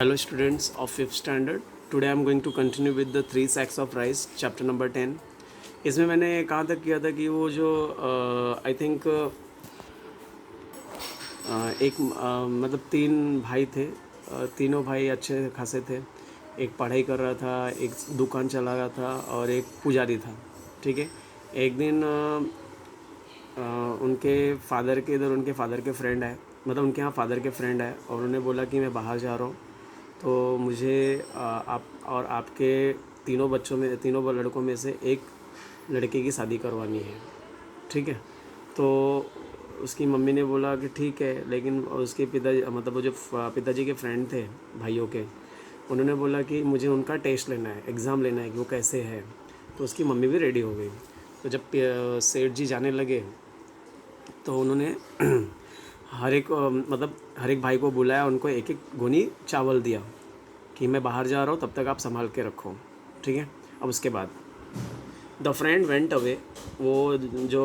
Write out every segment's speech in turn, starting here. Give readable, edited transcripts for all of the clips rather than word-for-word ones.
Hello students of 5th standard. Today I am going to continue with the 3 sacks of rice chapter number 10. इसमें मैंने कहाँ तक किया था कि वो जो आई थिंक मतलब 3 भाई थे। तीनों भाई अच्छे खासे थे। एक पढ़ाई कर रहा था, एक दुकान चला रहा था और एक पुजारी था। ठीक है। एक दिन उनके फादर के फ्रेंड आए, मतलब उनके यहाँ फादर के फ्रेंड आए और उन्होंने बोला कि मैं बाहर जा रहा हूँ, तो मुझे आप और आपके तीनों लड़कों में से एक लड़के की शादी करवानी है। ठीक है। तो उसकी मम्मी ने बोला कि ठीक है, लेकिन उसके मतलब वो जो पिताजी के फ्रेंड थे भाइयों के, उन्होंने बोला कि मुझे उनका टेस्ट लेना है, एग्ज़ाम लेना है कि वो कैसे है। तो उसकी मम्मी भी रेडी हो गई। तो जब सेठ जी जाने लगे तो उन्होंने हर एक भाई को बुलाया, उनको एक एक गोनी चावल दिया कि मैं बाहर जा रहा हूँ, तब तक आप संभाल के रखो। ठीक है। अब उसके बाद द फ्रेंड वेंट अवे। वो जो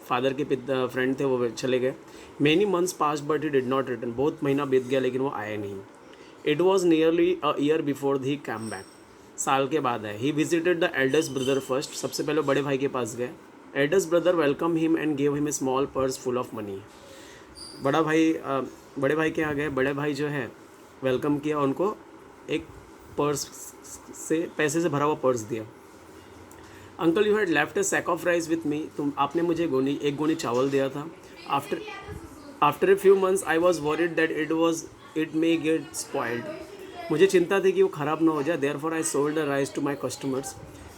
फादर के फ्रेंड थे वो चले गए। Many months pass but he did not return. बहुत महीना बीत गया लेकिन वो आए नहीं। It was nearly a year before he came back. साल के बाद आए। He visited the eldest brother first. सबसे पहले बड़े भाई के पास गए। Eldest brother welcome him and gave him a small purse full of money. बड़े भाई के यहाँ गए। बड़े भाई जो है वेलकम किया उनको, एक पर्स से पैसे से भरा हुआ पर्स दिया। Uncle you had left a sack of rice with me. आपने मुझे एक गोनी चावल दिया था। After a few months I was worried that it may get spoiled. मुझे चिंता थी कि वो ख़राब ना हो जाए। Therefore I sold the rice to my customers.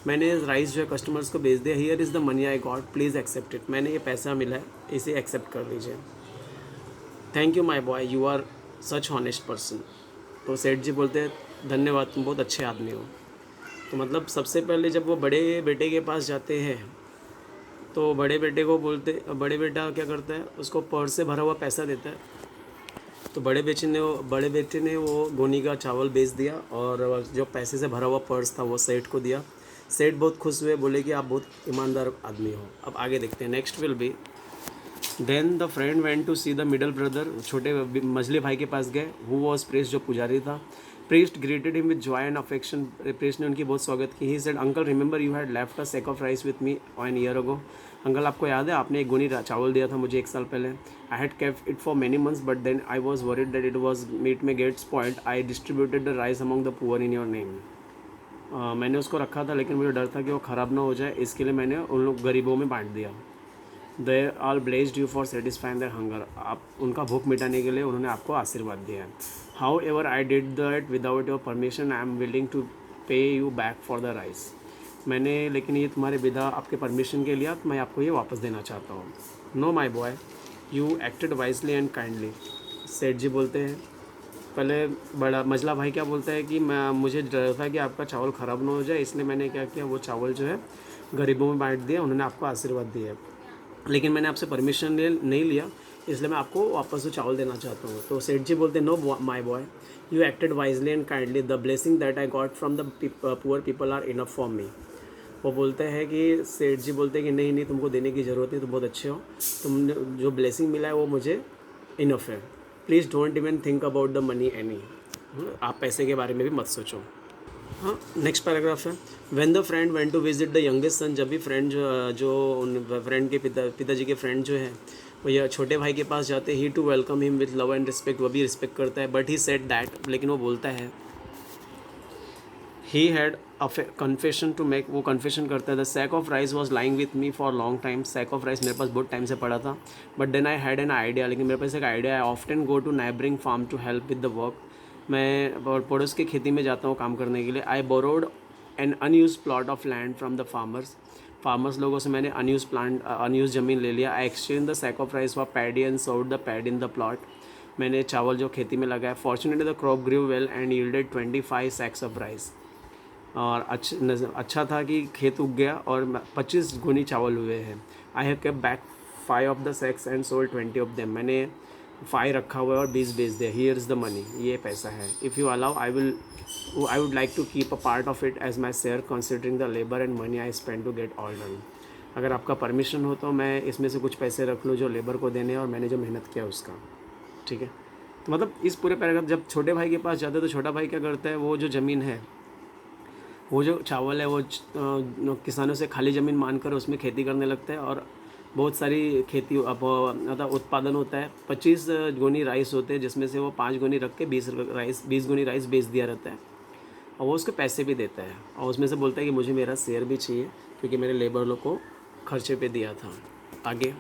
मैंने राइस जो है कस्टमर्स को बेच दिया। Here is the money I got, please accept it. मैंने ये पैसा मिला है, इसे एक्सेप्ट कर लीजिए। Thank you my boy, you are such honest person. तो सेठ जी बोलते हैं धन्यवाद, तुम बहुत अच्छे आदमी हो। तो मतलब सबसे पहले जब वो बड़े बेटे के पास जाते हैं तो बड़े बड़े बेटा क्या करता है, उसको पर्स से भरा हुआ पैसा देता है। तो बड़े बेटे ने वो गोनी का चावल बेच दिया और जो पैसे से भरा हुआ पर्स था वो सेठ को दिया। सेठ बहुत खुश हुए, बोले कि आप बहुत ईमानदार आदमी हो। अब आगे देखते हैं। Next will be then the friend went to see the middle brother. छोटे मझले भाई के पास गए। हु वॉज प्रीस्ट, जो पुजारी था। Priest greeted him with Joy and affection. Priest ने उनकी बहुत स्वागत की। He said uncle remember you had left a sake of rice with me one year ago. Uncle आपको याद है आपने एक गोनी चावल दिया था मुझे 1 साल पहले। I had kept it for many months but then I was worried that meat may get spoiled. I distributed the rice among the poor in your name. मैंने उसको रखा था लेकिन मुझे डर था कि वो ख़राब ना हो जाए, इसके लिए मैंने उन लोग गरीबों में बांट दिया। They all blessed you for satisfying their hunger. आप उनका भूख मिटाने के लिए उन्होंने आपको आशीर्वाद दिया है। However I did that without your permission, I am willing to pay you back for the rice. लेकिन ये तुम्हारे बिना आपके परमिशन के लिए मैं आपको ये वापस देना चाहता हूँ। No my boy, you acted wisely and kindly. सेठ जी बोलते हैं, पहले बड़ा मझला भाई क्या बोलता है कि मुझे डर था कि आपका चावल ख़राब ना हो जाए, इसलिए मैंने क्या किया, वो चावल जो है गरीबों में बांट दिया। उन्होंने आपको आशीर्वाद दिया, लेकिन मैंने आपसे परमिशन नहीं लिया, इसलिए मैं आपको वापस से चावल देना चाहता हूँ। तो सेठ जी बोलते no my boy, you acted wisely and kindly. The blessing that I got from the poor people are enough for me. वो बोलते हैं कि सेठ जी बोलते हैं कि नहीं नहीं, तुमको देने की ज़रूरत नहीं, तुम बहुत अच्छे हो, तुमने जो ब्लेसिंग मिला है वो मुझे इनफ है। Please don't even think about the money any. आप पैसे के बारे में भी मत सोचो। हाँ, नेक्स्ट पैराग्राफ है। When the friend went to visit the youngest son. जब भी फ्रेंड जो उन फ्रेंड के पिताजी के फ्रेंड जो है वो यह छोटे भाई के पास जाते, ही to welcome him with love and respect. वो भी रिस्पेक्ट करता है। बट ही सेड दैट, लेकिन वो बोलता है he had confession to make. वो कन्फेशन करता है the sack of rice was lying with me for long time. Sack of rice मेरे पास बहुत टाइम से पड़ा था। But then I had an idea, लेकिन मेरे पास एक आइडिया है। Often go to neighbouring farm to help with the work. मैं पड़ोस की खेती में जाता हूँ काम करने के लिए। I borrowed an unused plot of land from the farmers लोगों से मैंने अनयूज ज़मीन ले लिया। I exchange the sack of rice for paddy and sold the pad in the plot. मैंने चावल जो खेती में लगाया। Fortunately the crop grew well and yielded 25 sacks of rice. और अच्छा था कि खेत उग गया और 25 गुनी चावल हुए हैं। I have kept back 5 of the sacks and sold 20 of them. मैंने 5 रखा हुआ है और 20 बेच दिया। हियर इज़ द मनी, ये पैसा है। If you allow I would like to keep a part of it as my share considering the labour and money I spend to get all done. अगर आपका परमिशन हो तो मैं इसमें से कुछ पैसे रख लूँ जो लेबर को देने और मैंने जो मेहनत किया उसका। ठीक है। तो मतलब इस पूरे पैराग्राफ, जब छोटे भाई के पास जाते हैं तो छोटा भाई क्या करता है, वो जो ज़मीन है, वो जो चावल है, वो किसानों से खाली ज़मीन मानकर उसमें खेती करने लगता है और बहुत सारी खेती मतलब उत्पादन होता है। 25 गोनी राइस होते हैं, जिसमें से वो 5 गोनी रख के 20 गोनी राइस बेच दिया रहता है और वो उसको पैसे भी देता है और उसमें से बोलता है कि मुझे मेरा शेयर भी चाहिए क्योंकि मेरे लेबर लोग को खर्चे पे दिया था। आगे,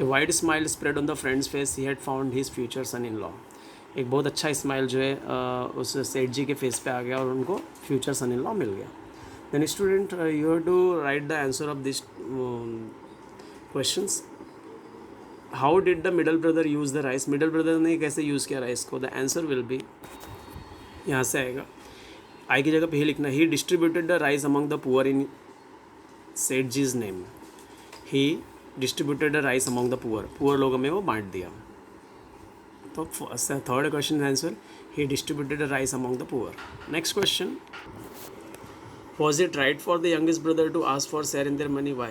a wide smile spread on the friends face, he had found his future son in law. एक बहुत अच्छा स्माइल जो है उस सेठ जी के फेस पे आ गया और उनको फ्यूचर सन इन लॉ मिल गया। Then student, you have to write the answer of this questions. How did the middle brother use the rice, middle brother ने कैसे यूज़ किया राइस को। द आंसर विल बी, यहाँ से आएगा, आई की जगह पे ही लिखना, he distributed the rice among the poor in seth ji's name. He distributed the rice among the poor, poor लोगों में वो बांट दिया। तो third question answer, he distributed the rice among the poor. Next question, was it right for the youngest brother to ask for share in their money? Why?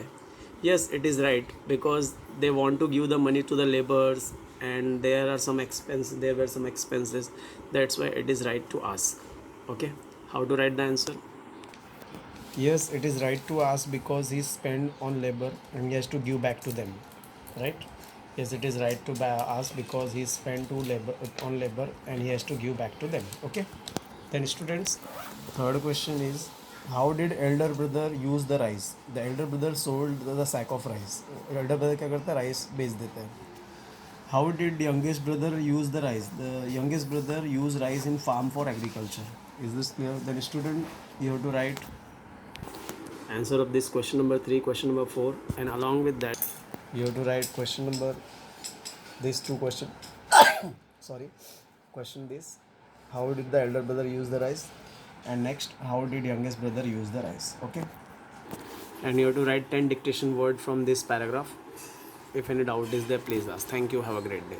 Yes, it is right because they want to give the money to the laborers and there were some expenses. That's why it is right to ask. Okay, how to write the answer? Yes, it is right to ask because he spent on labor and he has to give back to them, right? Yes, it is right to ask because he spent on labor and he has to give back to them. Okay. Then students, third question is, how did elder brother use the rice? The elder brother sold the sack of rice. Elder brother क्या करता है, rice बेच देता है. How did youngest brother use the rice? The youngest brother used rice in farm for agriculture. Is this clear? Then student, you have to write answer of this question number 3, question number 4, and along with that you have to write question number, these two question sorry, question this, how did the elder brother use the rice, and next, how did youngest brother use the rice. Okay, and you have to write 10 dictation word from this paragraph. If any doubt is there, please ask. Thank you, have a great day.